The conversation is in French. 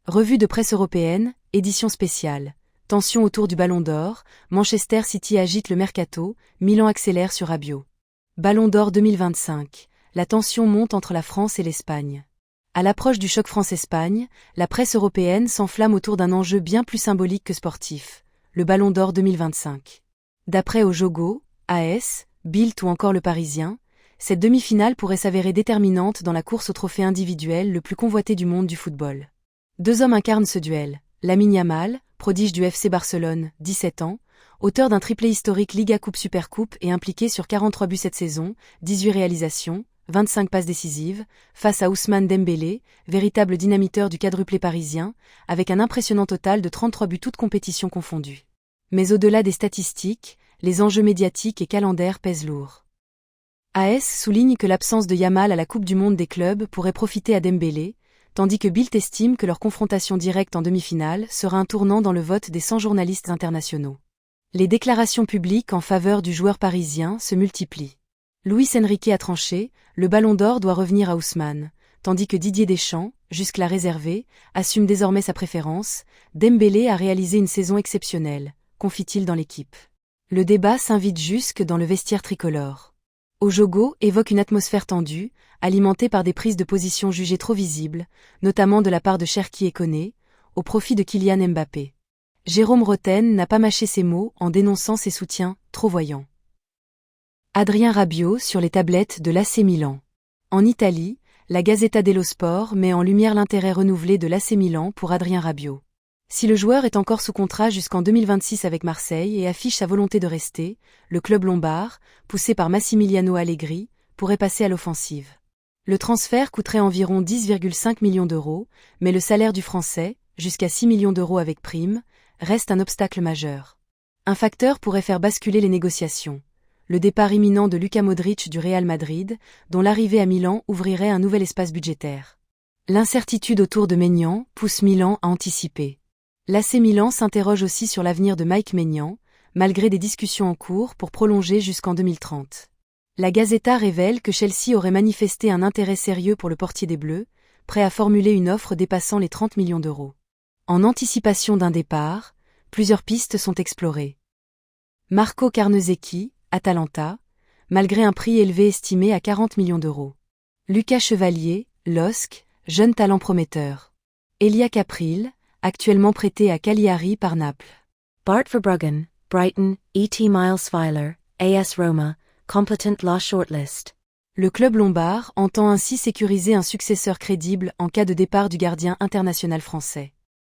Revue de presse européenne, édition spéciale. Tension autour du Ballon d'Or, Manchester City agite le mercato, Milan accélère sur Rabiot. Ballon d'Or 2025. La tension monte entre la France et l'Espagne. À l'approche du choc France-Espagne, la presse européenne s'enflamme autour d'un enjeu bien plus symbolique que sportif, le Ballon d'Or 2025. D'après Ojogo, AS, Bild ou encore Le Parisien, cette demi-finale pourrait s'avérer déterminante dans la course au trophée individuel le plus convoité du monde du football. Deux hommes incarnent ce duel. Lamine Yamal, prodige du FC Barcelone, 17 ans, auteur d'un triplé historique Liga Coupe Supercoupe et impliqué sur 43 buts cette saison, 18 réalisations, 25 passes décisives, face à Ousmane Dembélé, véritable dynamiteur du quadruplé parisien, avec un impressionnant total de 33 buts toutes compétitions confondues. Mais au-delà des statistiques, les enjeux médiatiques et calendaires pèsent lourd. AS souligne que l'absence de Yamal à la Coupe du Monde des clubs pourrait profiter à Dembélé, tandis que Bild estime que leur confrontation directe en demi-finale sera un tournant dans le vote des 100 journalistes internationaux. Les déclarations publiques en faveur du joueur parisien se multiplient. Luis Enrique a tranché, le Ballon d'Or doit revenir à Ousmane, tandis que Didier Deschamps, jusque-là réservé, assume désormais sa préférence. Dembélé a réalisé une saison exceptionnelle, confie-t-il dans l'équipe. Le débat s'invite jusque dans le vestiaire tricolore. Ojogo évoque une atmosphère tendue, alimentée par des prises de position jugées trop visibles, notamment de la part de Cherki et Koné, au profit de Kylian Mbappé. Jérôme Roten n'a pas mâché ses mots en dénonçant ses soutiens trop voyants. Adrien Rabiot sur les tablettes de l'AC Milan. En Italie, la Gazzetta dello Sport met en lumière l'intérêt renouvelé de l'AC Milan pour Adrien Rabiot. Si le joueur est encore sous contrat jusqu'en 2026 avec Marseille et affiche sa volonté de rester, le club lombard, poussé par Massimiliano Allegri, pourrait passer à l'offensive. Le transfert coûterait environ 10,5 millions d'euros, mais le salaire du Français, jusqu'à 6 millions d'euros avec prime, reste un obstacle majeur. Un facteur pourrait faire basculer les négociations. Le départ imminent de Luka Modric du Real Madrid, dont l'arrivée à Milan ouvrirait un nouvel espace budgétaire. L'incertitude autour de Maignan pousse Milan à anticiper. L'AC Milan s'interroge aussi sur l'avenir de Mike Maignan, malgré des discussions en cours pour prolonger jusqu'en 2030. La Gazzetta révèle que Chelsea aurait manifesté un intérêt sérieux pour le portier des Bleus, prêt à formuler une offre dépassant les 30 millions d'euros. En anticipation d'un départ, plusieurs pistes sont explorées. Marco Carnesecchi, Atalanta, malgré un prix élevé estimé à 40 millions d'euros. Lucas Chevalier, LOSC, jeune talent prometteur. Elia Caprile, actuellement prêté à Cagliari par Naples. Bart Verbruggen, Brighton, E.T. Miles-Weiler, AS Roma, Competent Law Shortlist. Le club lombard entend ainsi sécuriser un successeur crédible en cas de départ du gardien international français.